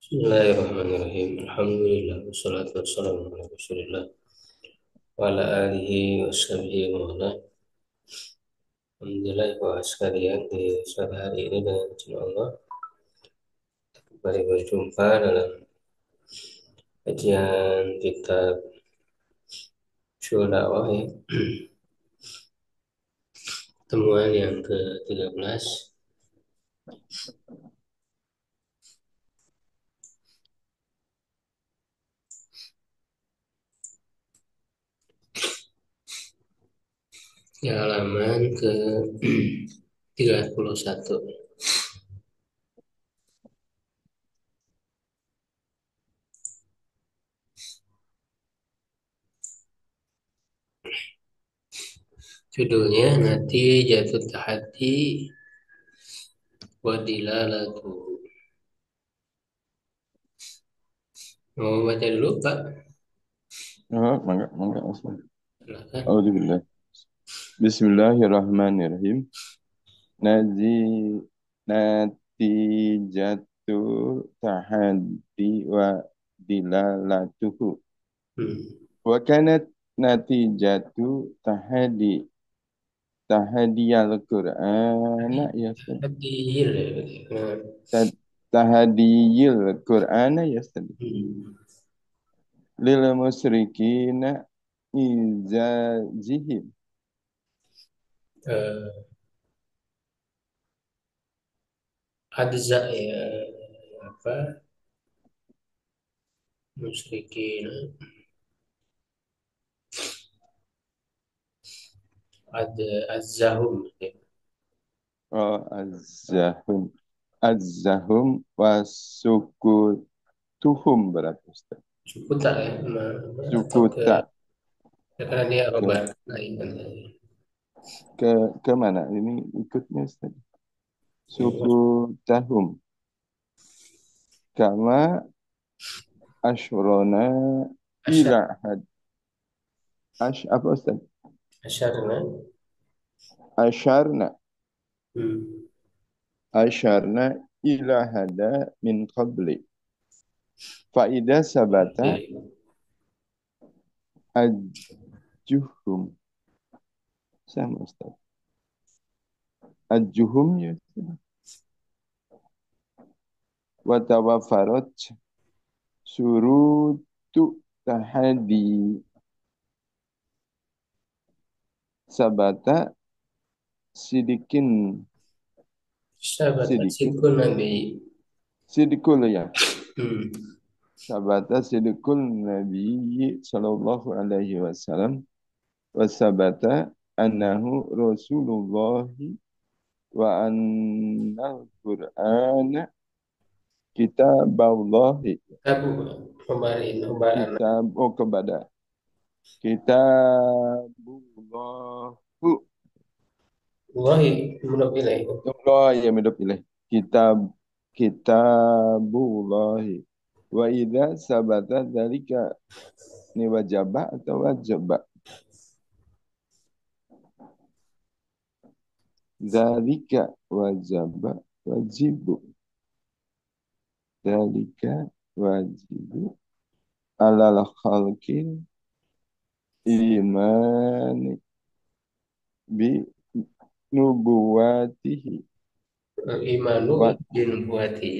Bismillahirrahmanirrahim. Alhamdulillah wassalatu wassalamu ala Rasulillah wa ala alihi wa sahbihi wa wala. Alhamdulillah wa sekalian di sore hari ini dengan izin Allah kembali berjumpa dalam kajian kitab Syul Dakwah ya. Temuan yang ke-13 di halaman ke-31. Judulnya nanti jatuh tahati wa dilalatu. Mau baca dulu Pak? Oh, mangga. Silakan. Alhamdulillah. Bismillahirrahmanirrahim. Nazi natijatu tahaddi wa dilalatuhu. Hmm. Wa kanat natijatu tahadiyal Qur'ana ya Ustaz. Hadil ya. Nah, Tahadiyil Qur'ana ya Ustaz. hmm. Lil musyrikina izazihim. eh, Adza ya apa musyrikin ad azzahum ya. Oh, azzahum wasukutuhum berarti Ustaz. Suku tak ya atau ke Sukuta karena dia ke robat lain kan ke ke mana ini ikutnya Ustaz? ya. Sukutahum kama asyrona Asyar ila had apa Ustaz? asyarna Asyarna hmm. asyarna ila hada min qabli. Faida sabata Oke. ajuhum sama Ustaz. Ajuhum ya Ustaz. Watawafarat surutu tahadi sabata sidikin Sahabat sidikin sikun nabi sidikul ya hmm. sabata sidikul Nabi sallallahu alaihi wasallam wasabata annahu Rasulullah wa annal Qur'ana kitaballahi Abu kemarin pembahasan kitab kepada kitabullahu Wahi menurut pilih Allah yang hidup pilih kitabullahi wa idza sabata dzalika ini wajaba atau wajaba dzalika wajaba wajibu dzalika wajibu alal khalqin imani bi nubuwatihi imanu wa bin buati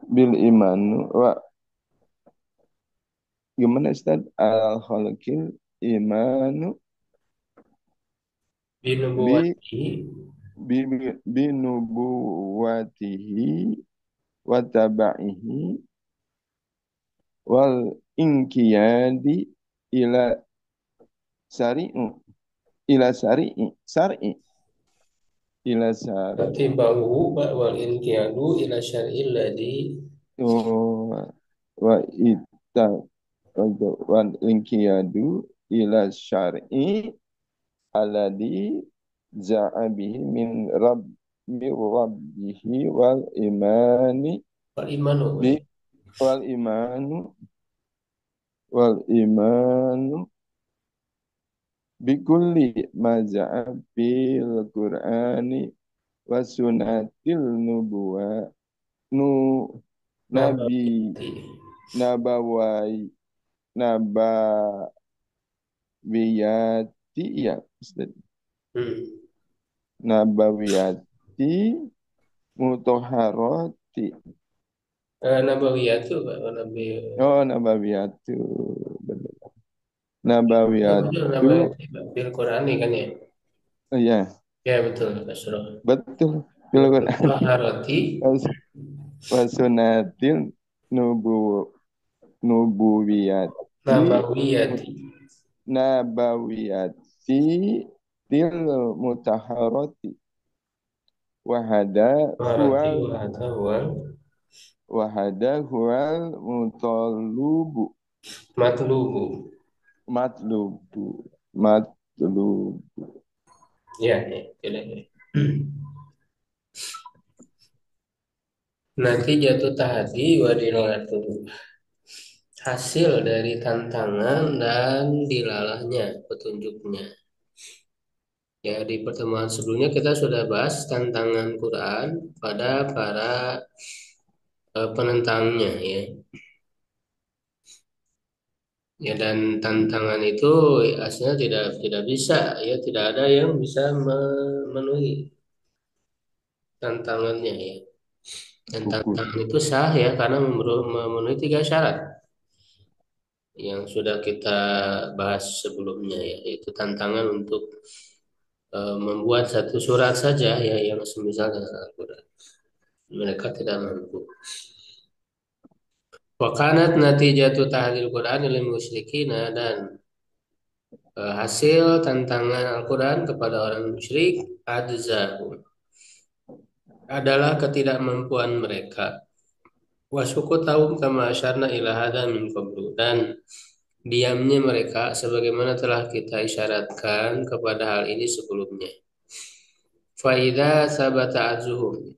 bil imanu wa gimana Ustaz alal khalqin imanu bin bi buati binubuwatihi wa tabaihi wal inkiyadi ila syari'u ila syari'i ila syari'i Tibahu wal inqiyadu ila syar'il ladzi wa ita wal inkiyadu ila syari'i alladhi ja'a bihi min rabbihi wal imanu bi wal imanu wal imanu bikulli ma ja'a bil Qur'ani wa sunnatil nubuwah nu nabi Nabawiyati. nabawai nabawiyati ya Ustaz. Hmm. Nabawiyati mutahharati. Nabawiyatu Pak, Nabi. Oh, nabawiyatu. Benar. Ya betul Nabawiyatu. Nabawiyati Pak. Bil Qurani kan ya? Oh, ya, Ya betul Pak Surah. betul. Bil Quran. Taharati Wasunatil nubu nubuwiyati Nabawiyati. mut- nabawiyati til mutahharati wahada Taharati huwal wa hadha huwal wahada huwal mutalubu matlubu. matlubu matlubu. Ya, ya, boleh, boleh. Nanti jatuh tahadi wa dilalatu. Hasil dari tantangan dan dilalahnya petunjuknya. Ya, di pertemuan sebelumnya kita sudah bahas tantangan Quran pada para penentangnya ya. Ya dan tantangan itu aslinya tidak bisa ya, tidak ada yang bisa memenuhi tantangannya ya. Dan Gugur. tantangan itu sah ya karena memenuhi tiga syarat yang sudah kita bahas sebelumnya ya, yaitu tantangan untuk membuat satu surat saja ya yang semisal dengan Al-Quran. Mereka tidak mampu. Wakanat natijatu tahlil Quran lil musyrikina, dan hasil tantangan Al-Quran kepada orang musyrik adzahum adalah ketidakmampuan mereka. Wasukutahum kama asyarna ila hada min qablu, dan diamnya mereka sebagaimana telah kita isyaratkan kepada hal ini sebelumnya. Faida sabata azuhum,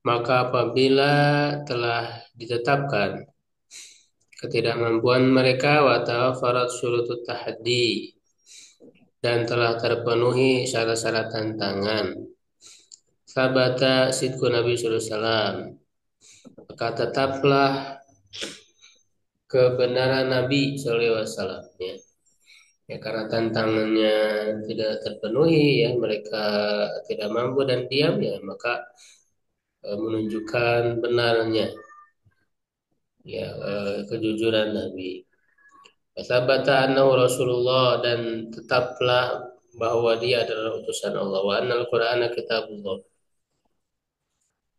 maka apabila telah ditetapkan ketidakmampuan mereka wa tawafarat syurutut tahaddi, dan telah terpenuhi syarat-syarat tantangan, sabata sidku Nabi sallallahu alaihi wasallam, maka tetaplah kebenaran Nabi sallallahu alaihi wasallam ya. Ya karena tantangannya tidak terpenuhi ya, mereka tidak mampu dan diam ya, maka menunjukkan benarnya ya, kejujuran Nabi. Sabata annahu Rasulullah, dan tetaplah bahwa dia adalah utusan Allah, wa annal Qur'ana kitabullah,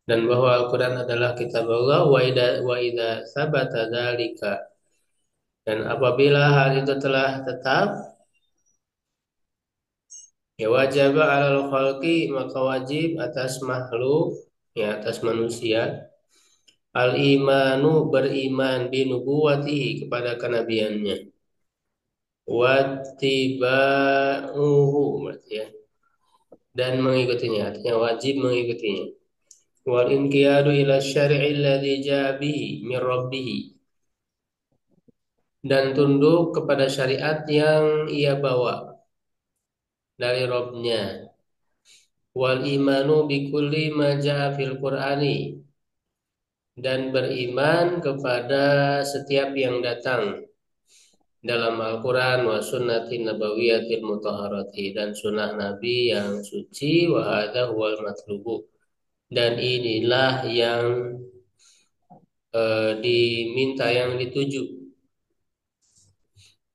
dan bahwa Al-Quran adalah kitab Allah, wa idza sabata dzalika, dan apabila hal itu telah tetap, ya wajib alal khalqi, maka wajib atas makhluk ya, atas manusia, al imanu beriman bi nubuwatihi kepada kenabiannya, wattiba'uhu berarti ya, dan mengikutinya, artinya wajib mengikutinya, wal inqiyadu ila syari'i alladzi ja'a bihi min rabbih, dan tunduk kepada syariat yang ia bawa dari Robnya, wal imanu bi kulli ma ja'a fil Qur'ani, dan beriman kepada setiap yang datang dalam Al-Quran, wa sunnatin nabawiyatil mutahharati, dan sunnah Nabi yang suci, wa hadha huwal matlubu, dan inilah yang diminta, yang dituju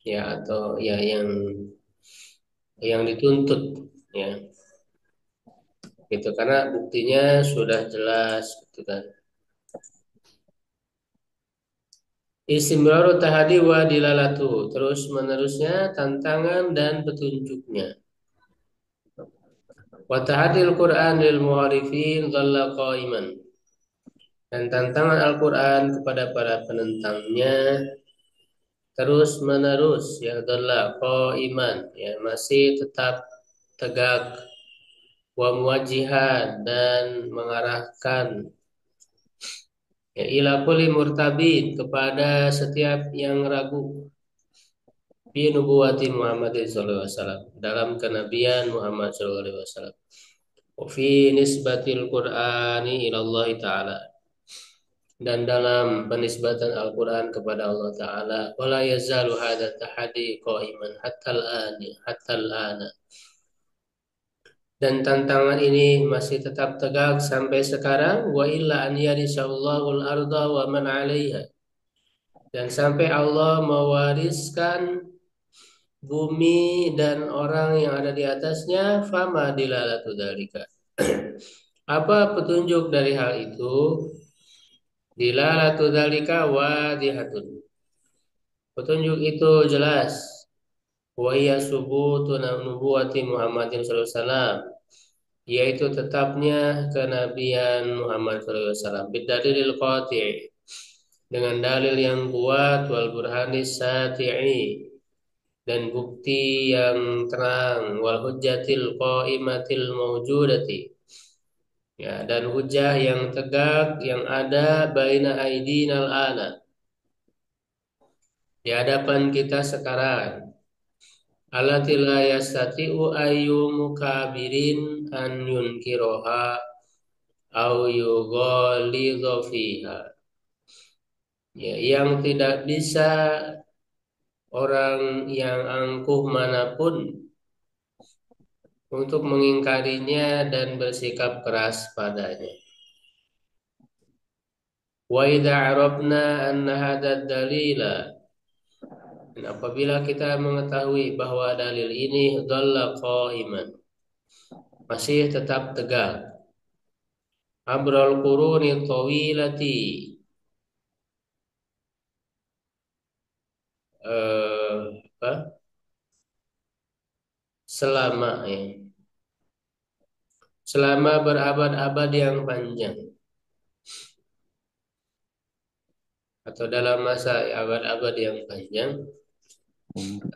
ya, atau ya yang dituntut ya, gitu, karena buktinya sudah jelas gitu kan. Istimraru tahadi wa dilalatu, terus menerusnya tantangan dan petunjuknya. Wa tahadil Quran lil muharifin dhalla qaiman, dan tantangan Al-Quran kepada para penentangnya terus menerus ya, dhalla qaiman ya, masih tetap tegak, wa muwajihan, dan mengarahkan ya, ila kulli murtabin, kepada setiap yang ragu, bi nubuwati Muhammad sallallahu alaihi wasallam, dalam kenabian Muhammad sallallahu alaihi wasallam, fi nisbatil Qur'ani ila Allah Ta'ala, dan dalam penisbatan Al-Quran kepada Allah Ta'ala, wala yazalu hadha tahadi qa'iman hatta al-ana, dan tantangan ini masih tetap tegak sampai sekarang, wa illa an yarisallahu al-arda wa man 'alaiha, dan sampai Allah mewariskan bumi dan orang yang ada di atasnya, fama dilalatu dzalika. Apa petunjuk dari hal itu? Dilalatu dzalika wadihatun. Petunjuk itu jelas. Wa hiya subutu nubuwati Muhammadin sallallahu alaihi wasallam, yaitu tetapnya kenabian Muhammad sallallahu alaihi wasallam, bidalilil qati', dengan dalil yang kuat, wal burhanis sati'i, dan bukti yang terang, wal hujjatil qaimatil mawjudati, ya, dan hujah yang tegak yang ada baina aidinal ana, di hadapan kita sekarang, allati la yastati'u ayyu mukabirin an yunkiroha au yughalidha fiha, ya, yang tidak bisa orang yang angkuh manapun untuk mengingkarinya dan bersikap keras padanya. Wa idza arafna anna hadzal dalila, dan apabila kita mengetahui bahwa dalil ini dhalla qa'iman, masih tetap tegak, abrol quruni tawilati, apa? Selama, ya, selama berabad-abad yang panjang, atau dalam masa abad-abad yang panjang,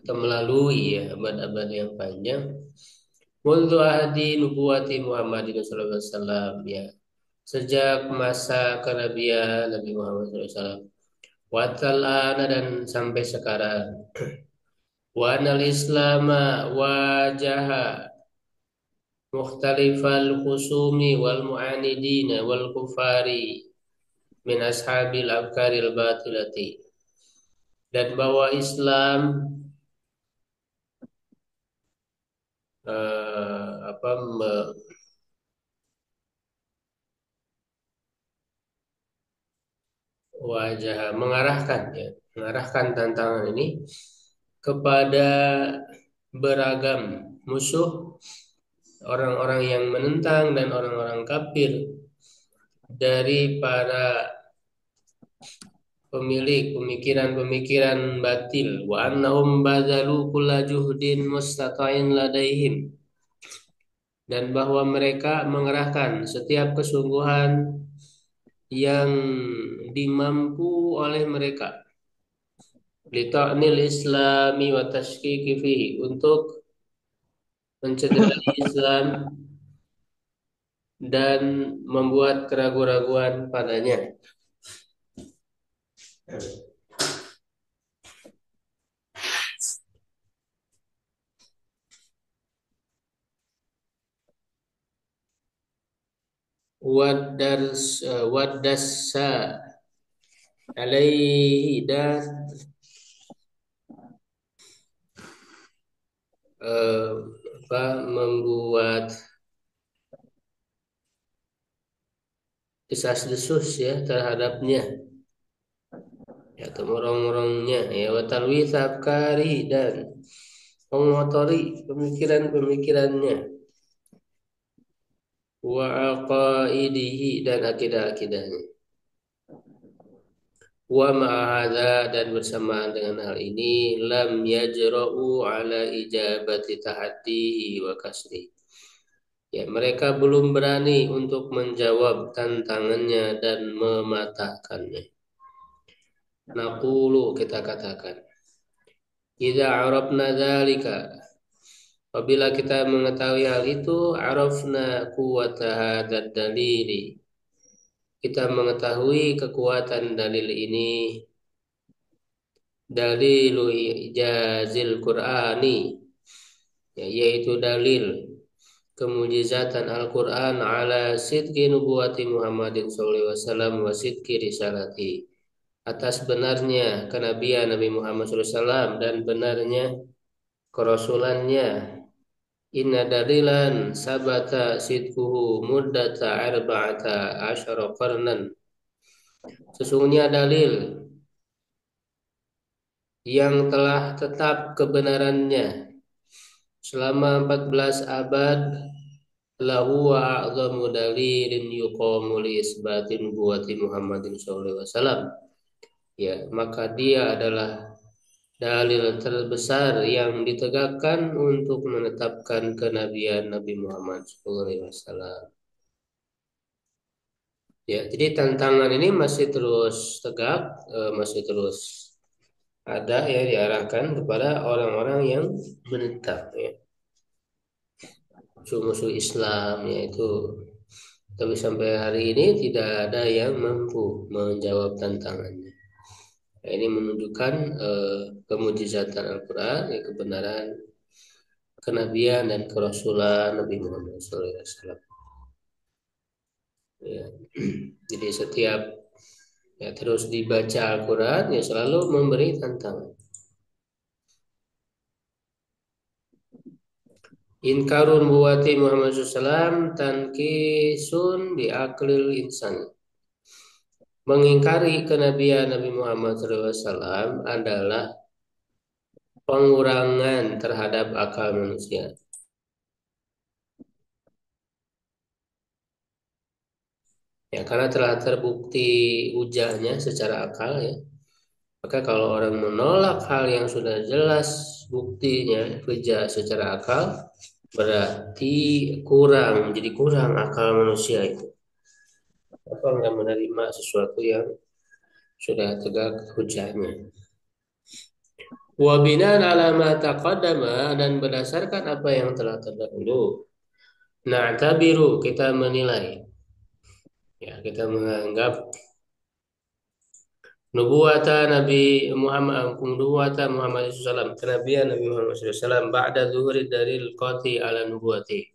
atau melalui, ya, abad-abad yang panjang, mundu ahdi nubuwati Muhammadin sallallahu alaihi wasallam, ya, sejak masa kenabian Nabi Muhammad sallallahu alaihi wasallam, wa tal'ana, dan sampai sekarang, wa anal islama wajaha mukhtalifal khusumi wal mu'anidina wal kufari min ashabil afkaril batilati, dan bahwa Islam apa wajah mengarahkan, ya, mengarahkan tantangan ini kepada beragam musuh, orang-orang yang menentang dan orang-orang kafir dari para pemilik pemikiran-pemikiran batil, wa annahum bazalu kulla juhdin mustata'in ladaihim, dan bahwa mereka mengerahkan setiap kesungguhan yang dimampu oleh mereka, lita'nil islami wa tashkiki fihi, untuk mencederai Islam dan membuat keraguan-raguan padanya. Wadassa alaihi, dan membuat desas-desus, ya, terhadapnya, ya, atau morong-morongnya, ya, watalwi afkari, dan mengotori pemikiran-pemikirannya, wa aqaidihi, dan akidah-akidahnya. Wa ma'ahadha, dan bersamaan dengan hal ini, lam yajra'u ala ijabati tahaddihi wa kasri, ya, mereka belum berani untuk menjawab tantangannya dan mematahkannya. Naqulu, kita katakan, idza arafna dzalika, apabila kita mengetahui hal itu, arafna quwwata hadzal dalili, kita mengetahui kekuatan dalil ini, dalilu ijazil Qur'ani, ya, yaitu dalil kemujizatan Al-Quran ala sidqi nubuwati Muhammadin sallallahu alaihi wasallam wa sidqi risalati, atas benarnya kenabian Nabi Muhammad SAW dan benarnya kerasulannya. Inna dalilan sabata sidquhu muddata arba'ata asyara qarnan. Sesungguhnya dalil yang telah tetap kebenarannya selama 14 abad, lahu wa a'zamu dalilin yuqamu li isbatin nubuwati Muhammadin sallallahu alaihi wasallam. Ya, maka dia adalah dalil terbesar yang ditegakkan untuk menetapkan kenabian Nabi Muhammad sallallahu alaihi wasallam. Ya, jadi tantangan ini masih terus tegak, masih terus ada ya, diarahkan kepada orang-orang yang menentang ya, musuh-musuh Islam yaitu. Tapi sampai hari ini tidak ada yang mampu menjawab tantangannya. Nah, ini menunjukkan kemujizatan Al-Quran, ya, kebenaran kenabian dan kerasulan Nabi Muhammad SAW. Ya. Jadi setiap ya terus dibaca Al-Quran ya selalu memberi tantangan. Inkarun buati Muhammad SAW tankisun biaklil insan. Mengingkari kenabian Nabi Muhammad SAW adalah pengurangan terhadap akal manusia. Ya, karena telah terbukti hujahnya secara akal ya. Maka kalau orang menolak hal yang sudah jelas buktinya hujah secara akal, berarti jadi kurang akal manusia itu. Apa nggak menerima sesuatu yang sudah tegak hujahnya. Wa binaan ala ma taqaddama, dan berdasarkan apa yang telah terdahulu. Na'tabiru, kita menilai. Ya, kita menganggap nubuwata Muhammad SAW, kenabian Nabi Muhammad SAW ba'da zuhuri dalil qati ala nubuwati.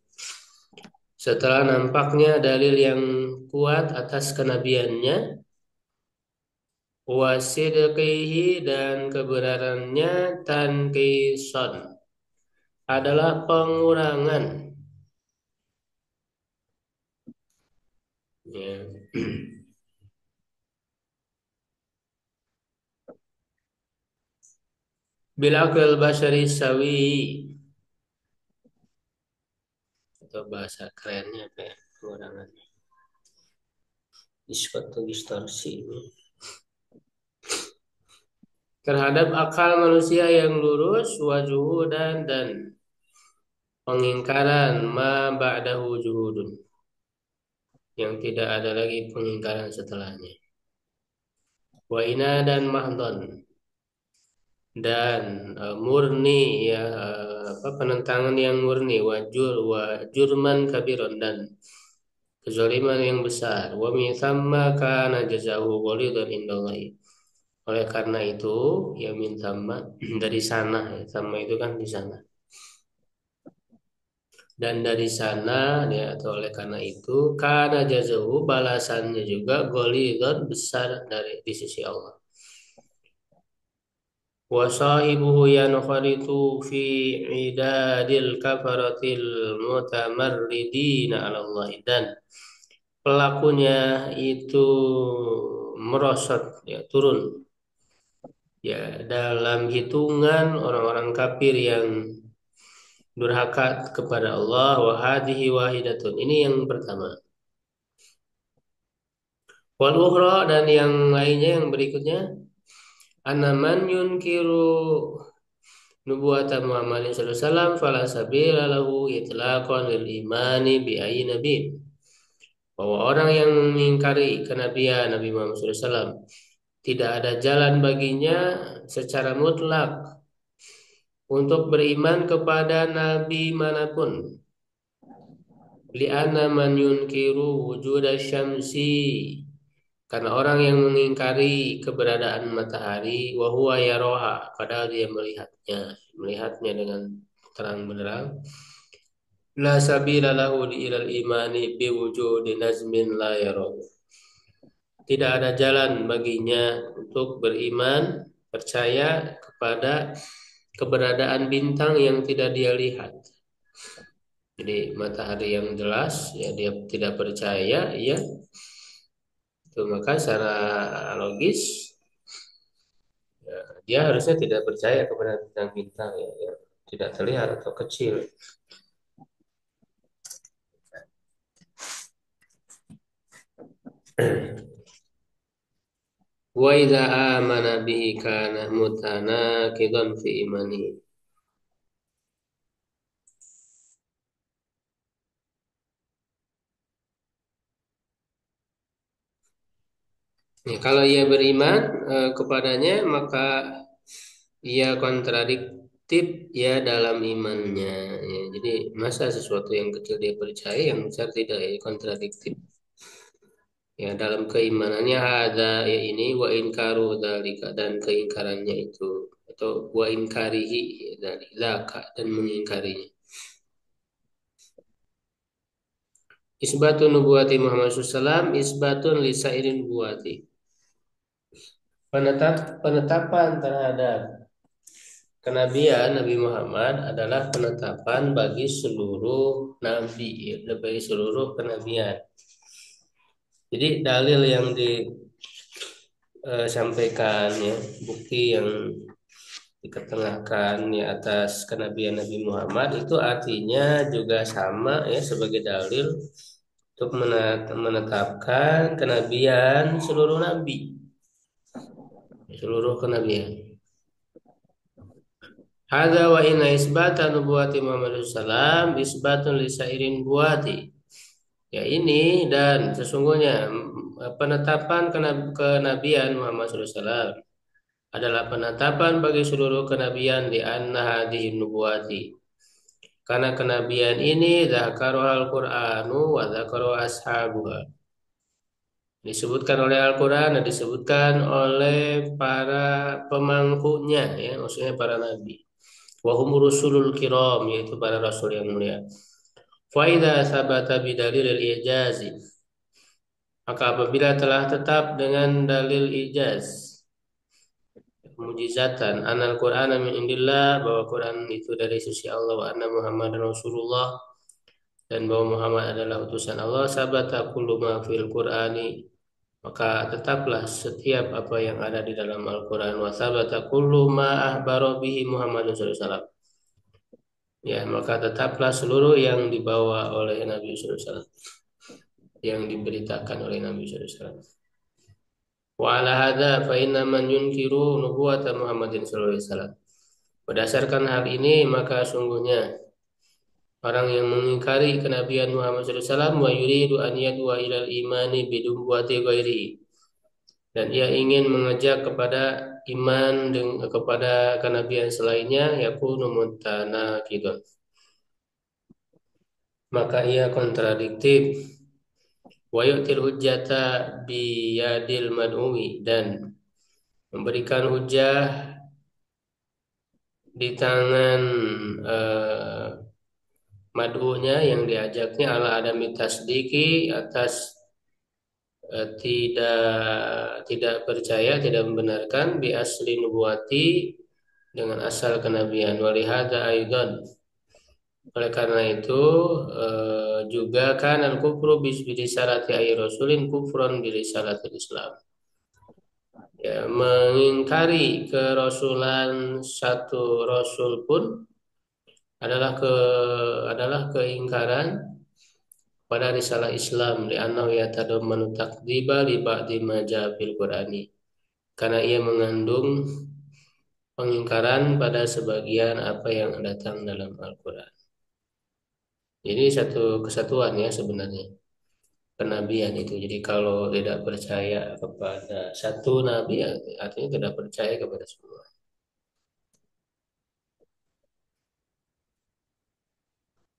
Setelah nampaknya dalil yang kuat atas kenabiannya, wasidqihi, dan kebenarannya, tanqisan, adalah pengurangan. Ya. Bil aql basyari sawi, atau bahasa kerennya apa ya pengurangan, suatu distorsi terhadap akal manusia yang lurus, wajuhudan, dan pengingkaran ma ba'dahu juhudun, yang tidak ada lagi pengingkaran setelahnya. Wa ina, dan mahdon, dan murni ya, penentangan yang murni, wa jurman kabiron, dan kezaliman yang besar. Wa min thamma kana jazahu ghalidan indallahi. Oleh karena itu, ya min thamma, dari sana, ya, thamma itu kan di sana. Dan dari sana ya, atau oleh karena itu, kana jazahu, balasannya juga ghalidan, besar dari di sisi Allah. Wa sahibuhu yankharitu fi idadil kafaratil mutamarridina 'ala Allah, dan pelakunya itu merosot ya, turun ya dalam hitungan orang-orang kafir yang durhaka kepada Allah. Wa hadhihi wahidatun, ini yang pertama. Wal ukhra, dan yang lainnya, yang berikutnya, anaman yunkiru nubuwata Muhammadin sallallahu alaihi wasallam fala sabila lahu itlaqan lil imani bi ayyi nabi. Bahwa orang yang mengingkari kenabian Nabi Muhammad SAW, tidak ada jalan baginya secara mutlak untuk beriman kepada nabi manapun. Li'anna man yunkiru wujuda syamsi, karena orang yang mengingkari keberadaan matahari, wa huwa yaroha, padahal dia melihatnya dengan terang benderang. La sabila lahu ilal imani biwujudi nazmin la yarahu. Tidak ada jalan baginya untuk beriman, percaya kepada keberadaan bintang yang tidak dia lihat. Jadi matahari yang jelas, ya dia tidak percaya, ya. Itu maka secara logis, ya, dia harusnya tidak percaya kepada bintang-bintang yang tidak terlihat atau kecil. Wa idza amana bihi kana mutanaqidan fi imani. Ya, kalau ia beriman kepadanya maka ia kontradiktif ya dalam imannya. Ya, jadi masa sesuatu yang kecil dia percaya, yang besar tidak, ya kontradiktif. Ya dalam keimanannya ada ya ini wa inkaru dzalika, dan keingkarannya itu, atau wa inkarihi ya, dari laka dan mengingkarinya. Isbatun nubuwati Muhammad SAW, isbatun lisairin nubuwati. Penetapan terhadap kenabian Nabi Muhammad adalah penetapan bagi seluruh nabi, ya, bagi seluruh kenabian. Jadi dalil yang disampaikan, ya, bukti yang diketengahkan di atas kenabian Nabi Muhammad itu artinya juga sama, ya, sebagai dalil untuk menetapkan kenabian seluruh nabi, seluruh kenabian. Hadza wa inna isbatan nubuwati Muhammad sallam isbatun li sairin buati. Ya ini dan sesungguhnya penetapan kenabian Muhammad SAW adalah penetapan bagi seluruh kenabian di anna hadhihi nubuwati. Karena kenabian ini dzakara al-Qur'anu wa dzakara ashabuha. Disebutkan oleh Al-Qur'an dan disebutkan oleh para pemangkunya, ya, maksudnya para nabi. Wa hum rusulul kiram, yaitu para rasul yang mulia. Fa idza sabata bidalil ijazi, maka apabila telah tetap dengan dalil ijaz, mujizatan, anal Qur'ana min indillah, bahwa Quran itu dari sisi Allah, wa anna Muhammad Rasulullah, dan bahwa Muhammad adalah utusan Allah, sabata kullu ma fil Qur'ani, maka tetaplah setiap apa yang ada di dalam Al-Quran, wa sabata kullu ma ahbaro bihi Muhammad sallallahu alaihi wasallam, ya maka tetaplah seluruh yang dibawa oleh Nabi sallallahu alaihi wasallam, yang diberitakan oleh Nabi sallallahu alaihi wasallam. Wa ala hadza fa inna man yunkiru nubuwata Muhammadin sallallahu alaihi wasallam. Berdasarkan hal ini maka sungguhnya orang yang mengingkari kenabian Muhammad sallallahu alaihi wasallam wa yuridu an yadwa ilal imani bidubuwati ghairihi, dan ia ingin mengajak kepada iman kepada kenabian selainnya, yakunu mutanaqidun, maka ia kontradiktif. Wa yu'til hujjata biyadil mad'uwi, dan memberikan hujah di tangan eh, mad'unya yang diajaknya, ala adami tasdiki, atas tidak percaya, tidak membenarkan bi asli nubuwati, dengan asal kenabian. Walihada aidan, oleh karena itu juga kan al kufru bis birisalati ay rasulin kufron birisalatil Islam. Ya, mengingkari kerasulan satu rasul pun adalah keingkaran pada risalah Islam, li'annahu yatadammanu takdziba li ba'di ma jaa fil Qur'ani, karena ia mengandung pengingkaran pada sebagian apa yang datang dalam Al-Qur'an. Jadi satu kesatuan, ya, sebenarnya kenabian itu. Jadi kalau tidak percaya kepada satu nabi, artinya tidak percaya kepada semua.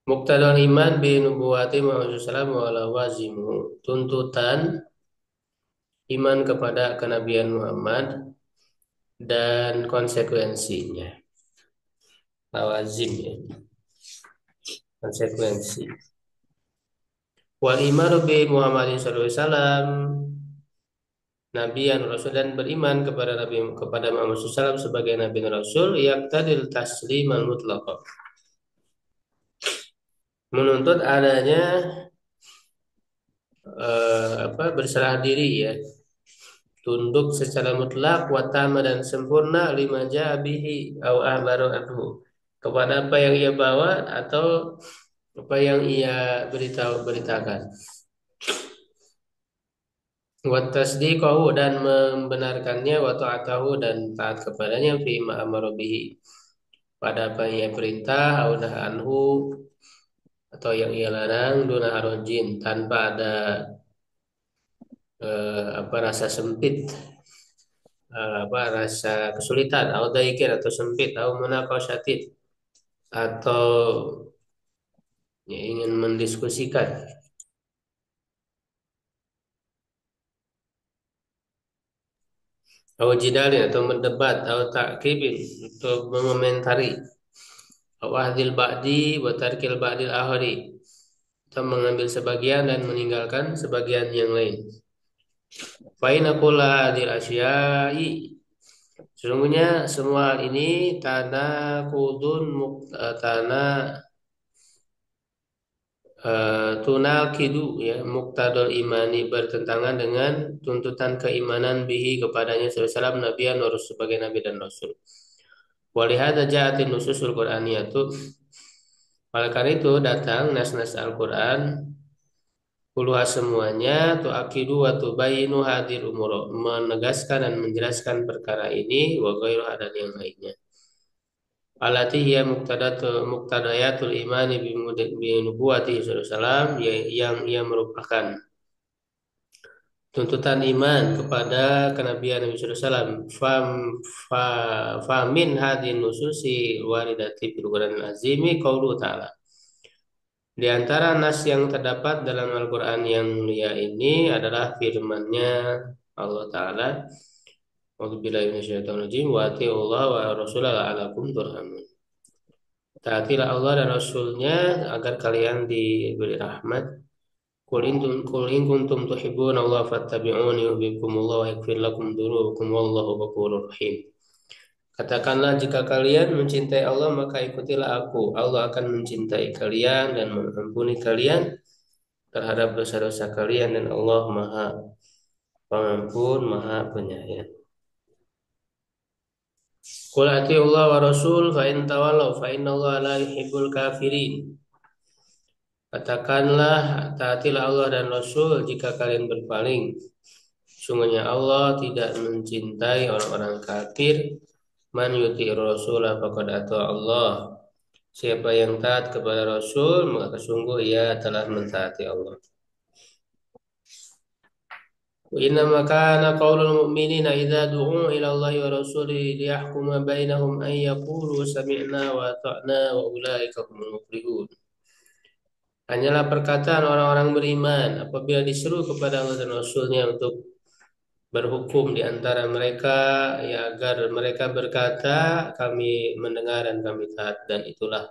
Muqtadal iman bi nubuwati Muhammad SAW wa lawazimu, tuntutan iman kepada kenabian Muhammad dan konsekuensinya. Lawazim, ya. konsekuensi. Wal imanu bi Muhammadin sallallahu alaihi wasallam, Nabi yang Rasul, dan beriman kepada Muhammad SAW sebagai Nabi dan Rasul, yaqtadil tasliman mutlaq, menuntut adanya berserah diri ya, tunduk secara mutlak, watama dan sempurna, lima jabihi au ahbaru anhu, kepada apa yang ia bawa atau apa yang ia beritakan. Wa tasdiqahu, dan membenarkannya, wa ta'atahu, dan taat kepadanya, fi ma amara bihi, pada apa yang ia perintah, au naha anhu, atau yang ia larang, duna harojin, tanpa ada rasa sempit, rasa kesulitan, au daikin, atau sempit, au munaqasyatin, atau ya, ingin mendiskusikan, au jidalin, atau mendebat, au ta'kibin, atau mengomentari, au ahdil ba'di wa tarkil ba'dil ahari, atau mengambil sebagian dan meninggalkan sebagian yang lain. Faina kula hadil asyai, sesungguhnya semua hal ini tanah tunakidu ya, muktadal imani, bertentangan dengan tuntutan keimanan bihi kepadanya sallallahu nabiyan wa rasul, sebagai nabi dan rasul. Walihada ja'atin nususul Qur'aniyatu, oleh karena itu datang nas-nas Al-Qur'an, puluhan semuanya, tu'akidu wa tubayinu hadir umur, menegaskan dan menjelaskan perkara ini, wa ghairuha, dan yang lainnya. Alati hiya muqtadayatul imani bi nubuwwatihi sallallahu alaihi wasallam, yang ia merupakan tuntutan iman kepada kenabian Nabi sallallahu alaihi wasallam. Famin hadin nususi waridati fil Qur'anil azimi qaulu ta'ala. Di antara nas yang terdapat dalam Al-Qur'an yang mulia ini adalah firman-Nya Allah Ta'ala, A'udzubillahi minasyaitonir rajim, wa atiullaha wa rasulahu la'allakum turhamun. Taatilah Allah dan Rasulnya agar kalian diberi rahmat. Qul in kuntum tuhibbuna Allah fattabi'uni yuhibbukumullah wa yaghfir lakum dzunubakum wallahu ghafurur rahim. Katakanlah, jika kalian mencintai Allah maka ikutilah aku. Allah akan mencintai kalian dan mengampuni kalian terhadap dosa-dosa kalian, dan Allah Maha Pengampun, Maha Penyayang. Qul atiiullah wa rasul fa in tawallaw fa innallaha la yuhibbul kafirin. Katakanlah, taatilah Allah dan Rasul jika kalian berpaling. Sungguhnya Allah tidak mencintai orang-orang kafir. Man yuti'ir rasulah faqad ata'a Allah. Siapa yang taat kepada Rasul, maka sungguh ia telah mentaati Allah. Innama kana qaulul mu'minina idza du'u ila Allahi wa rasulihi liyahkuma bainahum an yaqulu sami'na wa ata'na wa ulaika humul muflihun. Hanyalah perkataan orang-orang beriman apabila diseru kepada Allah dan Rasul-Nya untuk berhukum di antara mereka, ya, agar mereka berkata, kami mendengar dan kami taat, dan itulah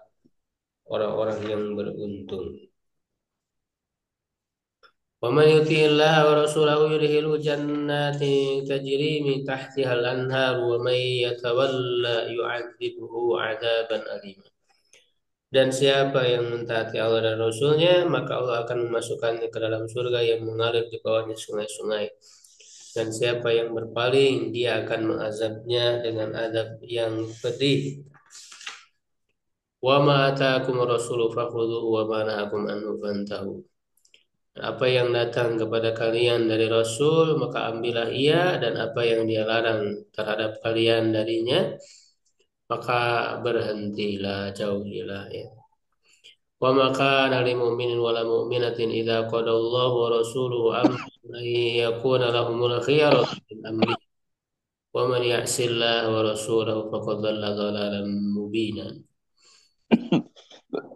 orang-orang yang beruntung. Wa man yuti'illaha wa rasulahu yudkhilhu jannatin tajri min tahtiha al-anhar wa man yatawalla yu'adzibhu 'adzaban alima. Dan siapa yang mentaati Allah dan Rasul-Nya, maka Allah akan memasukkannya ke dalam surga yang mengalir di bawahnya sungai-sungai. Dan siapa yang berpaling, dia akan mengazabnya dengan azab yang pedih. Wa ma ataakum rasulu fakhudhuhu wa ma nahakum anhu fantahu. Apa yang datang kepada kalian dari Rasul, maka ambillah ia, dan apa yang dia larang terhadap kalian darinya, maka berhentilah, jauhilah ya. Wa ma kana lil mu'minin wa la mu'minatin idza qada Allahu wa rasuluhu amran an yakuna lahumul khiyaratu min amri wa man ya'sillaha wa rasulahu faqad dhalla dhalalan mubina.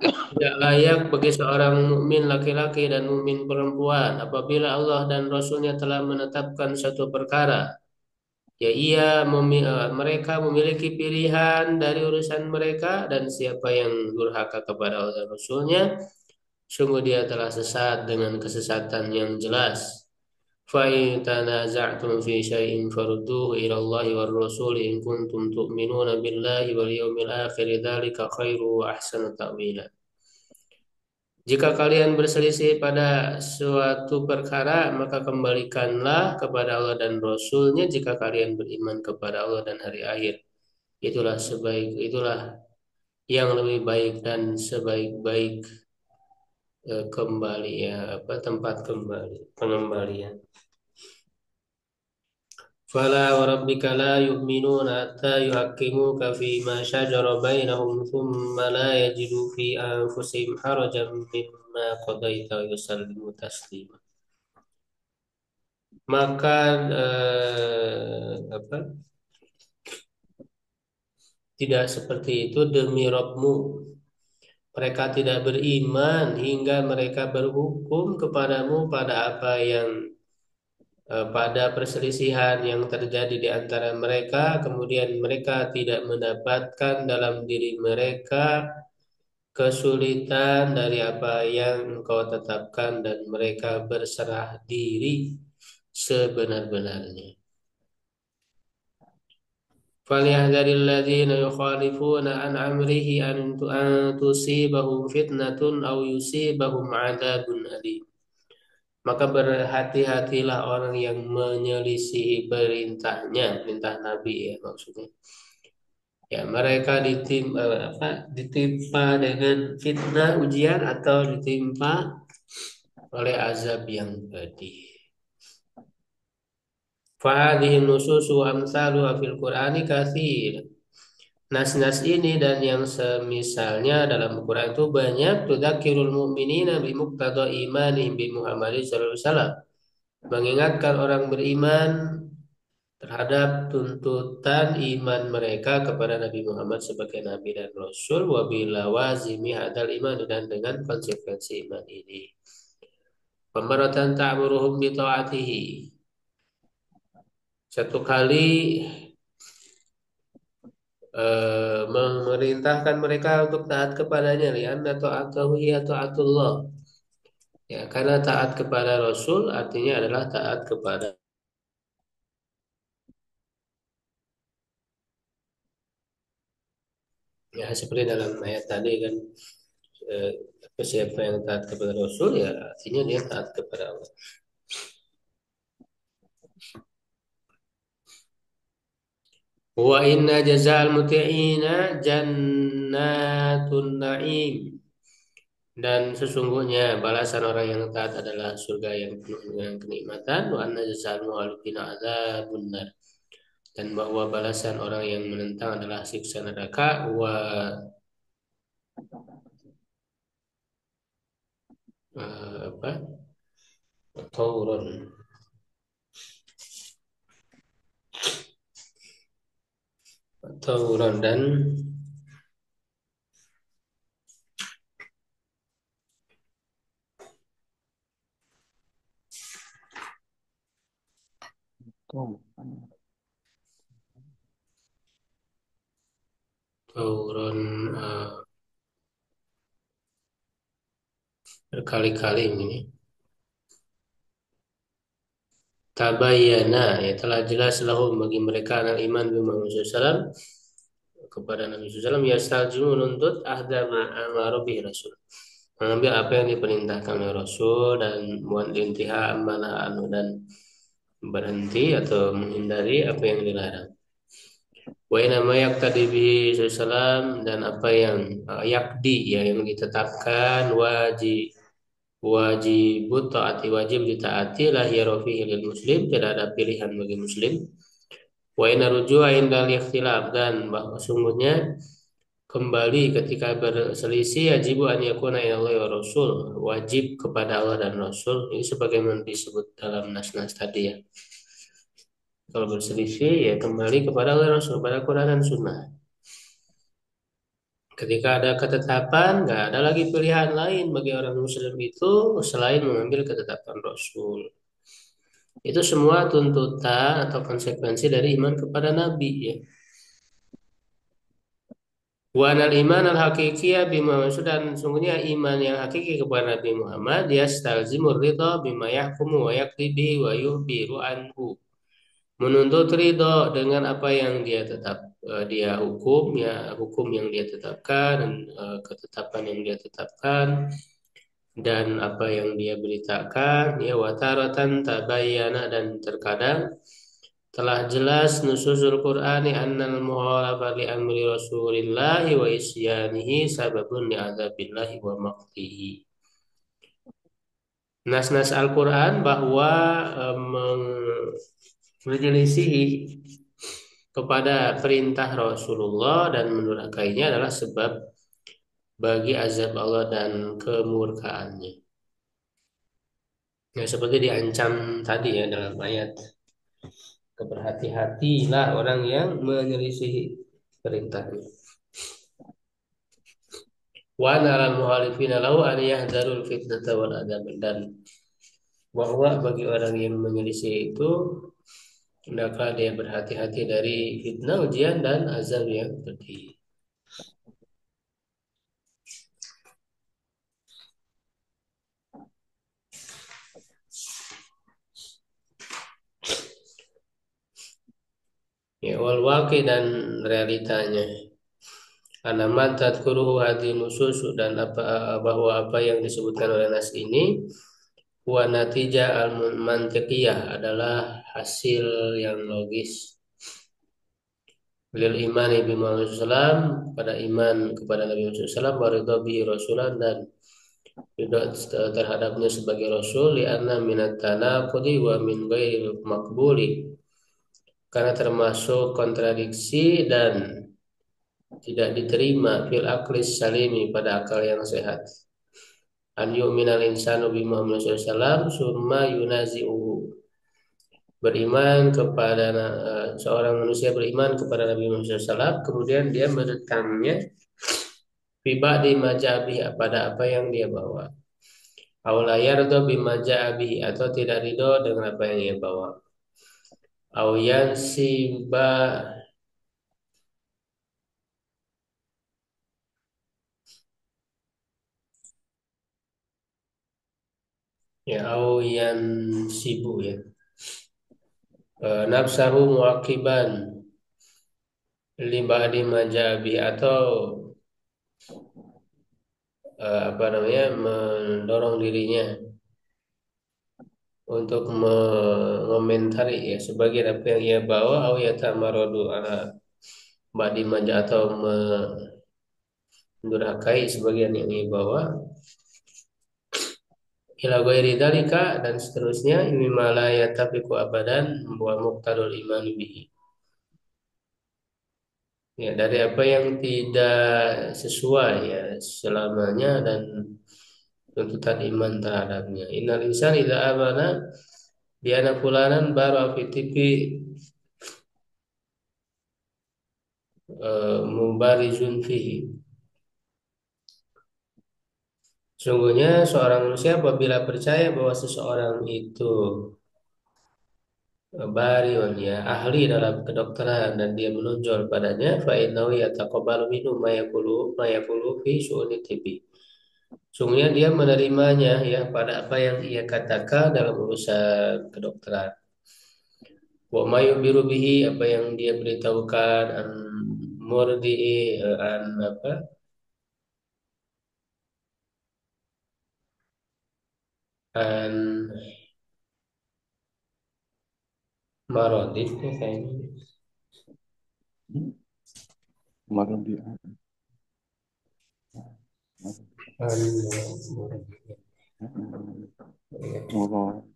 Tidak layak bagi seorang mukmin laki-laki dan mukmin perempuan apabila Allah dan Rasulnya telah menetapkan satu perkara, Ya mereka memiliki pilihan dari urusan mereka, dan siapa yang durhaka kepada Allah dan Rasulnya, sungguh dia telah sesat dengan kesesatan yang jelas. فَإِن تَنَازَعْتُمْ فِي شَيْءٍ فَرُدُّوهُ إِلَى اللَّهِ وَالرَّسُولِ إِن كُنتُمْ تُؤْمِنُونَ بِاللَّهِ وَالْيَوْمِ الْآخِرِ ذَلِكَ خَيْرٌ وَأَحْسَنُ تَأْوِيلًا. Jika kalian berselisih pada suatu perkara, maka kembalikanlah kepada Allah dan Rasul-Nya jika kalian beriman kepada Allah dan hari akhir. Itulah yang lebih baik dan sebaik-baik kembali ya apa tempat kembali pengembalian. Fala wa rabbika la yu'minuna hatta yuhakkimuka fi ma shajara bainahum thumma la yajidu fi anfusihim harajan mimma qadaita wa yusallimu taslima. Maka apa? Tidak seperti itu demi Rabbmu. Mereka tidak beriman hingga mereka berhukum kepadamu pada apa yang pada perselisihan yang terjadi di antara mereka, kemudian mereka tidak mendapatkan dalam diri mereka kesulitan dari apa yang engkau tetapkan, dan mereka berserah diri sebenar-benarnya. فَلْيَحْذَرِ الَّذِينَ يُخَالِفُونَ عَنْ أَمْرِهِ أَنْ تُصِيبَهُمْ فِتْنَةٌ أَوْ يُصِيبَهُمْ عَذَابٌ أَلِيمٌ. Maka berhati-hatilah orang yang menyelisihi perintahnya, perintah Nabi ya maksudnya. Ya, mereka ditimpa dengan fitnah ujian atau ditimpa oleh azab yang pedih. Fahadhihi nususu amsaluha fil Qur'ani katsir. Nas-nas ini dan yang semisalnya dalam Al-Quran itu banyak. Tudzakirul mu'minina bimuqtada imanihim bi Muhammadin sallallahu alaihi wasallam, mengingatkan orang beriman terhadap tuntutan iman mereka kepada Nabi Muhammad sebagai Nabi dan Rasul, wabila wazimi hadal iman, dan dengan konsekuensi iman ini. Pemerintah ta'muruhum bi ta'atihi. Satu kali memerintahkan mereka untuk taat kepadanya, lianna ta'atahu hiya ta'atullah. Ya, karena taat kepada Rasul artinya adalah taat kepada, ya seperti dalam ayat tadi kan, eh, siapa yang taat kepada Rasul ya artinya dia taat kepada Allah. Wa inna jazal muti'ina jannatun na'im. Dan sesungguhnya balasan orang yang taat adalah surga yang penuh dengan kenikmatan. Wa anna jazal mu'alifina adzabun nar. Dan bahwa balasan orang yang menentang adalah siksa neraka. Apa? Taurun. Taurun dan Oh, Taurun berkali-kali ini. Tabayyana, ya telah jelas lahum bagi mereka anal iman bi Muhammad SAW, kepada Nabi SAW, ya salju menuntut ahdama amara bihi Rasul, mengambil apa yang diperintahkan oleh Rasul, dan muat intiha amalah anu, dan berhenti atau menghindari apa yang dilarang. Wa inama yaqtadi bihi SAW, dan apa yang yakdi ya yang ditetapkan, wajibut taati, wajib ditaati, lah ya fihi lil muslim, tidak ada pilihan bagi muslim. Wa inna rujua indal ikhtilaf, dan bahwa sungguhnya kembali ketika berselisih, yajibu an yakuna ila Allah wa Rasul, wajib kepada Allah dan Rasul. Ini sebagaimana disebut dalam nas-nas tadi ya. Kalau berselisih ya kembali kepada Allah dan Rasul, pada Quran dan Sunnah. Ketika ada ketetapan, nggak ada lagi pilihan lain bagi orang Muslim itu selain mengambil ketetapan Rasul. Itu semua tuntutan atau konsekuensi dari iman kepada Nabi ya. Wa anal iman al haqiqiyah bima maksud dan sungguhnya iman yang hakiki kepada Nabi Muhammad dia stalzimur ridha bima yahkumu wa yaqtidi wa yuhbiru anhu. Menuntut ridho dengan apa yang dia dia hukum ya hukum yang dia tetapkan dan ketetapan yang dia tetapkan dan apa yang dia beritakan ya wataratan tabayyana dan terkadang telah jelas nususul Qur'ani annal muhalafa li amri Rasulillahi wa isyanihi sababun li adzabillahi wa maqtihi. Nas-nas Al-Qur'an bahwa menyelisihi kepada perintah Rasulullah dan mendurhakainya adalah sebab bagi azab Allah dan kemurkaannya. Ya, seperti diancam tadi ya dalam ayat. Berhati-hatilah orang yang menyelisihi perintahnya. Wa naral muhalifina lahu an yahdharul fitnata wal adab dan bahwa bagi orang yang menyelisih itu hendaklah dia berhati-hati dari fitnah, ujian dan azab yang pedih. Ya wal waqi dan realitanya. Anaman tadkuruhu hadi nusus dan bahwa apa yang disebutkan oleh nas ini wa natijah al mantiqiyah adalah hasil yang logis lil imani bi Muhammad SAW pada iman kepada Nabi Muhammad SAW wa ridha bi rasulan dan ridha terhadapnya sebagai rasul li anna minat tanaqudi wa min ghairil maqbuli karena termasuk kontradiksi dan tidak diterima fil aklis salimi pada akal yang sehat an yu'minal insanu bi Muhammad SAW summa yunazi'uhu beriman kepada seorang manusia beriman kepada Nabi Muhammad SAW kemudian dia menentangnya fiba di majabi pada apa yang dia bawa aulayar do bimajabi atau tidak ridho dengan apa yang dia bawa auyan siba ya auyan sibu ya nafsahu muakiban libadi majabi atau apa namanya mendorong dirinya untuk mengomentari ya sebagian apa yang ia bawa au yatamaradu ala badi manja atau mendurhakai sebagian yang ia bawa ila ghairi dzalika dan seterusnya ini la yatafiqu abadan wa muqtadul iman bihi ya dari apa yang tidak sesuai ya selamanya dan tuntutan iman terhadapnya innal insan idza amana bi anna fulanan baru fitipi mubarizun fihi. Sungguhnya seorang manusia apabila percaya bahwa seseorang itu bariun ya ahli dalam kedokteran dan dia menonjol padanya fa innahu yataqabbalu minhu ma yaqulu fi syu'uni tibbi. Sungguhnya dia menerimanya ya pada apa yang ia katakan dalam urusan kedokteran. Wa ma yubiru bihi apa yang dia beritahukan an murdi an apa an marodit ya kayaknya Kemarin dia an marodit. ngomong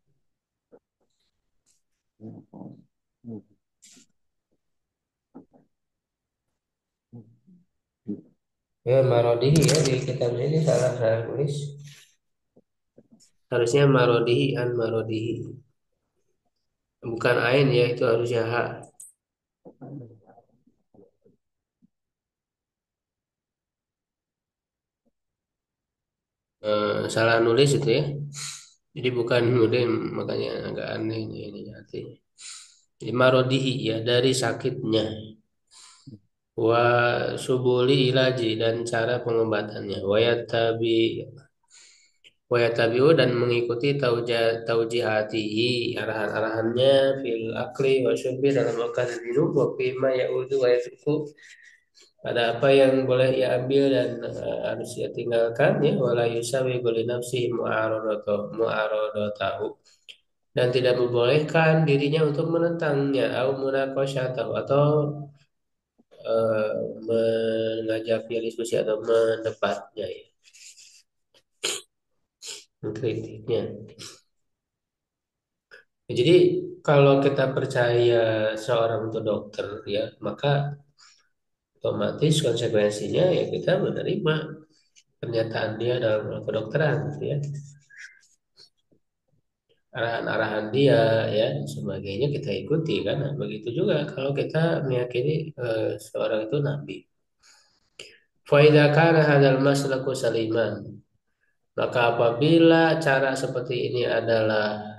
Ya marodihi ya di kitab ini salah saya tulis. Harusnya marodihi an marodihi. Bukan ain ya itu harusnya ha. Salah nulis itu ya. Jadi bukan mudin, makanya agak aneh ini artinya. Jadi marodihi ya dari sakitnya. Wa subuli ilaji dan cara pengobatannya. Wa yatabi'u dan mengikuti taujihatihi arahan-arahannya fil akli wa syurbi dalam makan dan minum wa fima ya'udu wa yatruku ada apa yang boleh ia ambil dan harus ia tinggalkan ya wala yusawi li nafsihi mu'aradatahu dan tidak membolehkan dirinya untuk menentangnya au munaqasyatahu atau eh, mengajak dia diskusi atau mendebatnya ya mengkritiknya. Jadi kalau kita percaya seorang itu dokter ya maka otomatis konsekuensinya ya kita menerima pernyataan dia dalam kedokteran gitu ya. Arahan-arahan dia ya dan sebagainya kita ikuti kan. Nah, begitu juga kalau kita meyakini seorang itu nabi. Fa idza kana hadzal maslaku saliman, maka apabila cara seperti ini adalah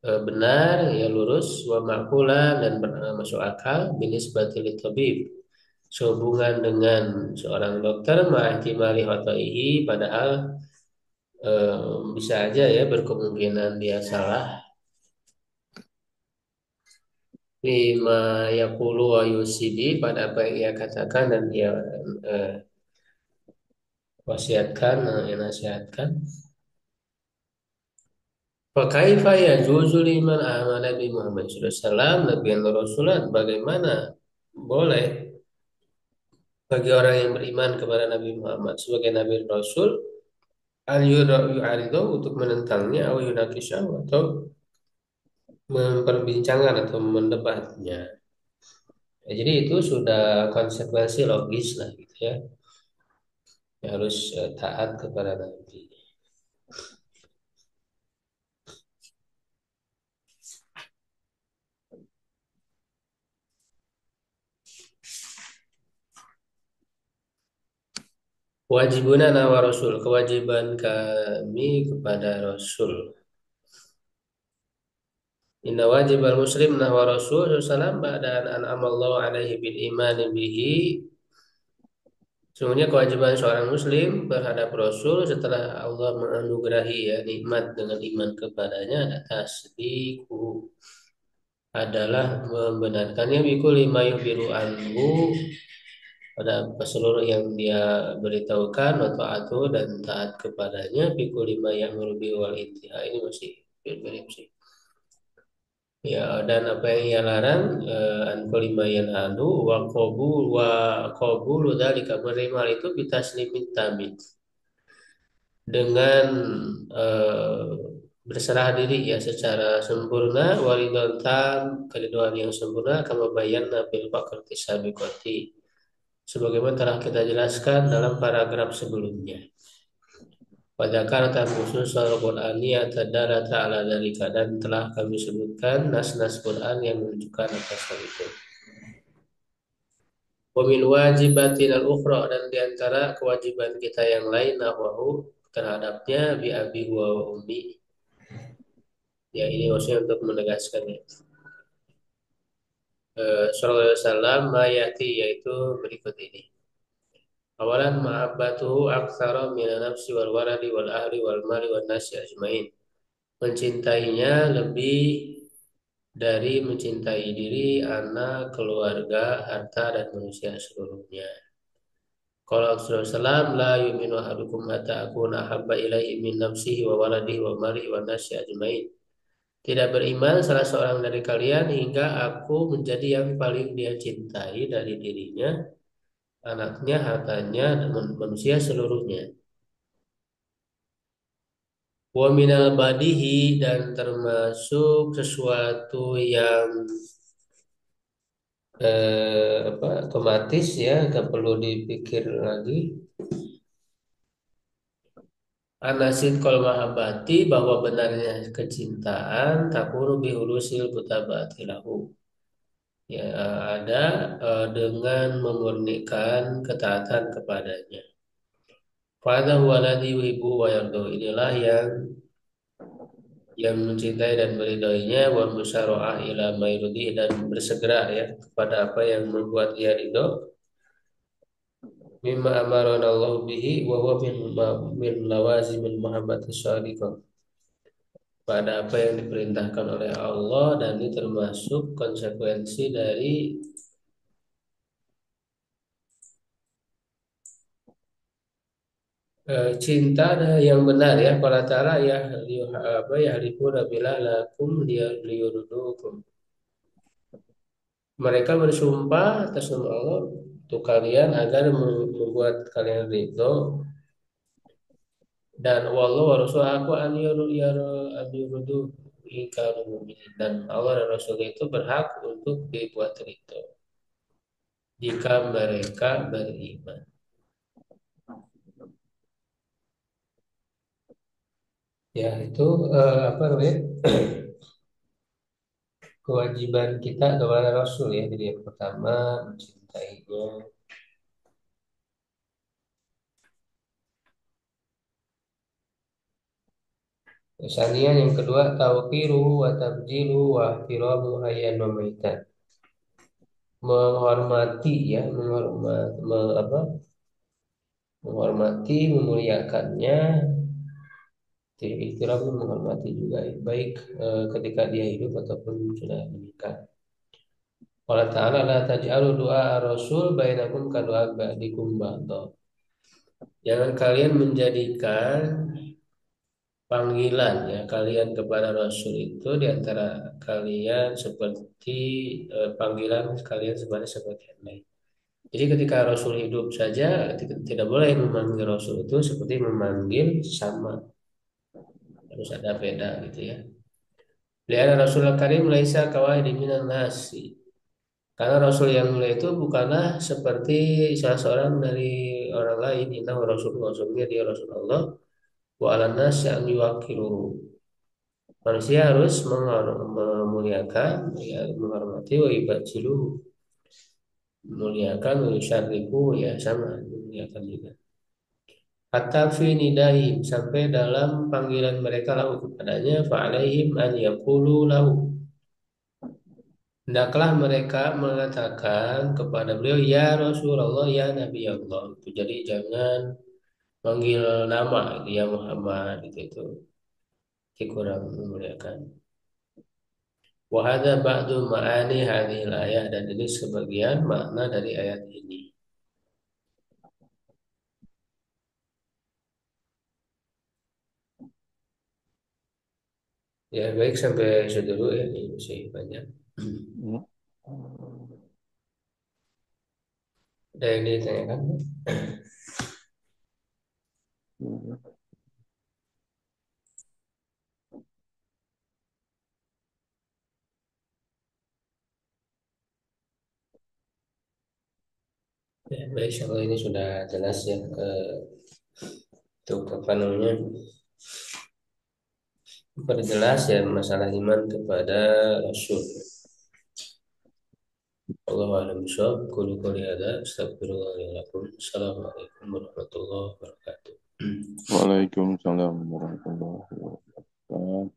benar ya lurus wa ma'qulan dan masuk akal binisbati tabib sehubungan dengan seorang dokter ma'ihtimali khata'ihi padahal bisa aja ya berkemungkinan dia salah lima yaqulu wa yusidi pada apa yang ia katakan dan ia eh, wasiatkan, ia nasihatkan. Fakaifa yajuzu liman amana bi Muhammad sallallahu alaihi wasallam nabiyan wa rasulan bagaimana boleh bagi orang yang beriman kepada Nabi Muhammad sebagai Nabi dan Rasul al yu'aridu untuk menentangnya atau yunakisyahu atau memperbincangkan atau mendebatnya. Ya, jadi itu sudah konsekuensi logis lah gitu ya. Ya, harus taat kepada Nabi. Wajibuna wa Rasul, kewajiban kami kepada Rasul. Inna wajibal muslim nahwa Rasul sallam ba'da an an'amallahu alaihi bil iman bihi. Sesungguhnya kewajiban seorang muslim terhadap Rasul setelah Allah menganugerahi ya nikmat dengan iman kepadanya atas tasdiqu adalah membenarkannya bikul lima yubiru anhu pada seluruh yang dia beritahukan atau atu dan taat kepadanya bikul lima yang merubi wal intiha ini masih mirip sih. Ya, dan apa yang ia larang an kulima yang anu wa qabulu dzalika menerima hal itu bitaslimin tamid dengan eh, berserah diri ya secara sempurna waridon tam keriduan yang sempurna kama bayyana bil faqrati sabiqati sebagaimana telah kita jelaskan dalam paragraf sebelumnya. Pada kata khusus Al-Qur'ani tadalla ta'ala dalika dan telah kami sebutkan nas-nas Quran yang menunjukkan atas hal itu. Wa min wajibatin al-ukhra dan diantara kewajiban kita yang lain nahwahu terhadapnya bi abi wa ummi. Ya ini maksudnya untuk menegaskannya. Sallallahu alaihi wasallam mayati yaitu berikut ini. Awalan mahabbatuhu aktsara min nafsi wal waladi wal ahli wal mali wan nasi ajmain. Mencintainya lebih dari mencintai diri, anak, keluarga, harta, dan manusia seluruhnya. Kalau Rasulullah la yu'minu ahadukum hatta akuna habba ilaihi min nafsihi wa waladihi wa malihi wa nasi ajmain. Tidak beriman salah seorang dari kalian hingga aku menjadi yang paling dia cintai dari dirinya, anaknya, hartanya, dan manusia seluruhnya. Wa minal badihi dan termasuk sesuatu yang otomatis ya nggak perlu dipikir lagi anasin kol mahabbati bahwa benarnya kecintaan takunu bihulusil kutabatilahu ya ada dengan memurnikan ketaatan kepadanya pada huwaladhi wibu wa yardu inilah yang yang mencintai dan meridhoinya, wa musyaro'ah ila mayrudi, dan bersegera ya kepada apa yang membuat ia ridho, mimma amarana Allah bihi wa huwa min lawazimil muhabbati shadiqah, pada apa yang diperintahkan oleh Allah, dan ini termasuk konsekuensi dari cinta yang benar ya. Qala ta'ala ya apa ya halifuna bila lakum liyurdukum. Mereka bersumpah atas nama Allah untuk kalian agar membuat kalian ridho, dan wallahu wa rasul aku an yurudu ikaru mu'minin, dan Allah dan Rasul itu berhak untuk dibuat ridho jika mereka beriman. Ya itu apa namanya, kewajiban kita kepada Rasul ya. Jadi yang pertama mencintainya. Kemudian yang kedua tauqiru wa tabjilu wa ihtiramu hayyan wa maitan. Menghormati ya, menghormati, memuliakannya. Ihtiram menghormati juga ya, baik ketika dia hidup ataupun sudah menikah. Allah Ta'ala la taj'alu du'a Rasul bainakum ka du'a ba'dikum ba'da. Jangan kalian menjadikan panggilan ya kalian kepada Rasul itu di antara kalian seperti panggilan kalian seperti yang lain. Jadi ketika Rasul hidup saja tidak boleh memanggil Rasul itu seperti memanggil sama, harus ada beda gitu ya. Lihat Rasulullah Karim laisa kawaidi minan nasi. Karena Rasul yang mulia itu bukanlah seperti salah seorang dari orang lain. Inna Rasulullah, Rasulnya dia Rasulullah. Wa ala nas yang yuwakilu. Manusia harus memuliakan, ya, menghormati, wa ibajilu, memuliakan, wa yusyariku, ya sama, memuliakan juga. Hatta fi nidaim, sampai dalam panggilan mereka lahu kepadanya, fa'alaihim an yaqulu lahu. Hendaklah mereka mengatakan kepada beliau, ya Rasulullah, ya Nabi Allah. Itu jadi jangan manggil nama, itu ya Muhammad, itu kurang memuliakan. Wahada ba'du ma'ani hadhil ayat, dan ini sebagian makna dari ayat ini. Ya baik sampai situ dulu ya, ini masih banyak. Hmm. Ada yang ditanyakan? Ya, baik, kalau ini sudah jelas ya, untuk apa namanya, perjelas ya masalah iman kepada Rasul. Allah a'lam bishawab. Qul qouli hadza astaghfirullah li wa lakum. Assalamualaikum warahmatullahi wabarakatuh. Waalaikumsalam warahmatullahi wabarakatuh.